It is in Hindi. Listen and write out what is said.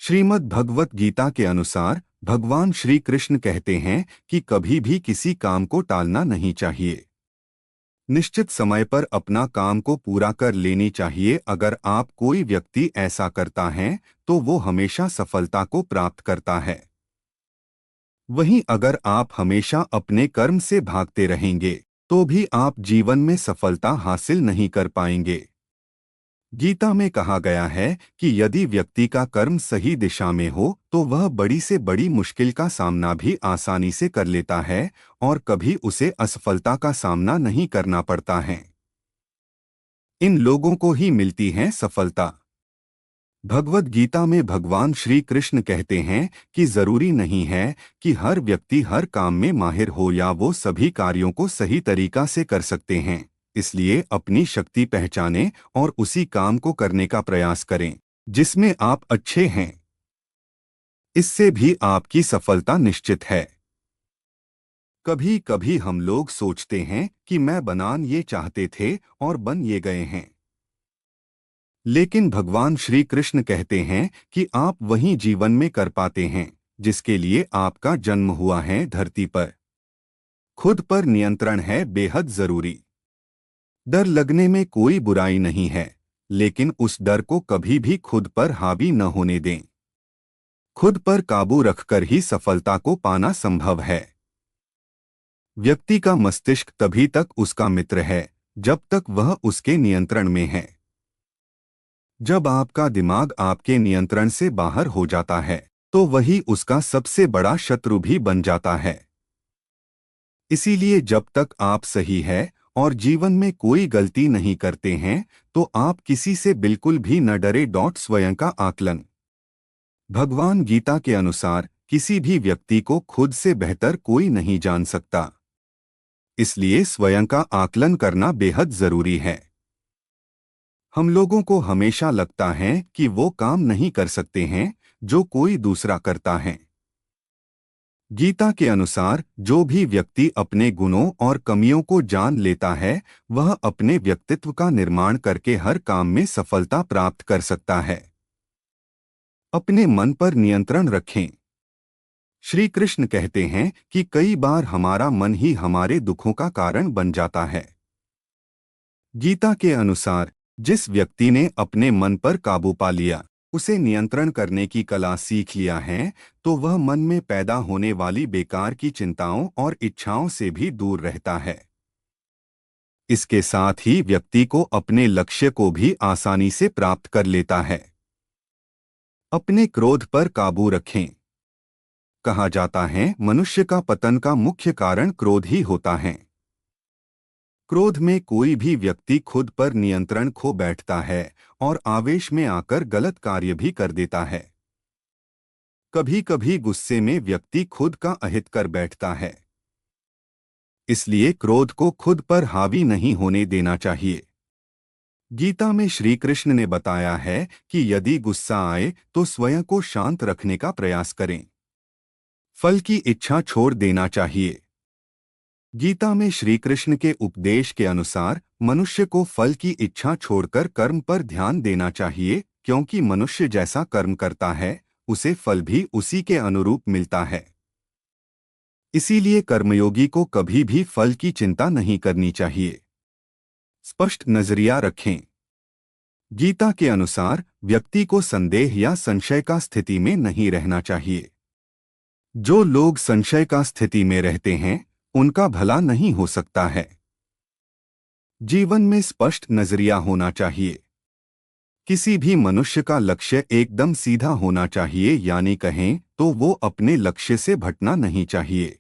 श्रीमद् भगवत गीता के अनुसार भगवान श्री कृष्ण कहते हैं कि कभी भी किसी काम को टालना नहीं चाहिए। निश्चित समय पर अपना काम को पूरा कर लेनी चाहिए। अगर आप कोई व्यक्ति ऐसा करता है तो वो हमेशा सफलता को प्राप्त करता है। वहीं अगर आप हमेशा अपने कर्म से भागते रहेंगे तो भी आप जीवन में सफलता हासिल नहीं कर पाएंगे। गीता में कहा गया है कि यदि व्यक्ति का कर्म सही दिशा में हो तो वह बड़ी से बड़ी मुश्किल का सामना भी आसानी से कर लेता है और कभी उसे असफलता का सामना नहीं करना पड़ता है। इन लोगों को ही मिलती है सफलता। भगवद गीता में भगवान श्री कृष्ण कहते हैं कि जरूरी नहीं है कि हर व्यक्ति हर काम में माहिर हो या वो सभी कार्यों को सही तरीका से कर सकते हैं। इसलिए अपनी शक्ति पहचानें और उसी काम को करने का प्रयास करें जिसमें आप अच्छे हैं। इससे भी आपकी सफलता निश्चित है। कभी कभी हम लोग सोचते हैं कि मैं बनान ये चाहते थे और बन ये गए हैं, लेकिन भगवान श्री कृष्ण कहते हैं कि आप वही जीवन में कर पाते हैं जिसके लिए आपका जन्म हुआ है धरती पर। खुद पर नियंत्रण है बेहद जरूरी। डर लगने में कोई बुराई नहीं है, लेकिन उस डर को कभी भी खुद पर हावी न होने दें। खुद पर काबू रखकर ही सफलता को पाना संभव है। व्यक्ति का मस्तिष्क तभी तक उसका मित्र है जब तक वह उसके नियंत्रण में है। जब आपका दिमाग आपके नियंत्रण से बाहर हो जाता है तो वही उसका सबसे बड़ा शत्रु भी बन जाता है। इसीलिए जब तक आप सही है और जीवन में कोई गलती नहीं करते हैं तो आप किसी से बिल्कुल भी न डरे। स्वयं का आकलन। भगवान गीता के अनुसार किसी भी व्यक्ति को खुद से बेहतर कोई नहीं जान सकता। इसलिए स्वयं का आकलन करना बेहद जरूरी है। हम लोगों को हमेशा लगता है कि वो काम नहीं कर सकते हैं जो कोई दूसरा करता है। गीता के अनुसार जो भी व्यक्ति अपने गुणों और कमियों को जान लेता है वह अपने व्यक्तित्व का निर्माण करके हर काम में सफलता प्राप्त कर सकता है। अपने मन पर नियंत्रण रखें। श्री कृष्ण कहते हैं कि कई बार हमारा मन ही हमारे दुखों का कारण बन जाता है। गीता के अनुसार जिस व्यक्ति ने अपने मन पर काबू पा लिया, उसे नियंत्रण करने की कला सीख लिया है, तो वह मन में पैदा होने वाली बेकार की चिंताओं और इच्छाओं से भी दूर रहता है। इसके साथ ही व्यक्ति को अपने लक्ष्य को भी आसानी से प्राप्त कर लेता है। अपने क्रोध पर काबू रखें। कहा जाता है मनुष्य का पतन का मुख्य कारण क्रोध ही होता है। क्रोध में कोई भी व्यक्ति खुद पर नियंत्रण खो बैठता है और आवेश में आकर गलत कार्य भी कर देता है। कभी कभी गुस्से में व्यक्ति खुद का अहित कर बैठता है। इसलिए क्रोध को खुद पर हावी नहीं होने देना चाहिए। गीता में श्री कृष्ण ने बताया है कि यदि गुस्सा आए तो स्वयं को शांत रखने का प्रयास करें। फल की इच्छा छोड़ देना चाहिए। गीता में श्री कृष्ण के उपदेश के अनुसार मनुष्य को फल की इच्छा छोड़कर कर्म पर ध्यान देना चाहिए, क्योंकि मनुष्य जैसा कर्म करता है उसे फल भी उसी के अनुरूप मिलता है। इसीलिए कर्मयोगी को कभी भी फल की चिंता नहीं करनी चाहिए। स्पष्ट नजरिया रखें। गीता के अनुसार व्यक्ति को संदेह या संशय का स्थिति में नहीं रहना चाहिए। जो लोग संशय का स्थिति में रहते हैं उनका भला नहीं हो सकता है। जीवन में स्पष्ट नजरिया होना चाहिए। किसी भी मनुष्य का लक्ष्य एकदम सीधा होना चाहिए, यानी कहें तो वो अपने लक्ष्य से भटकना नहीं चाहिए।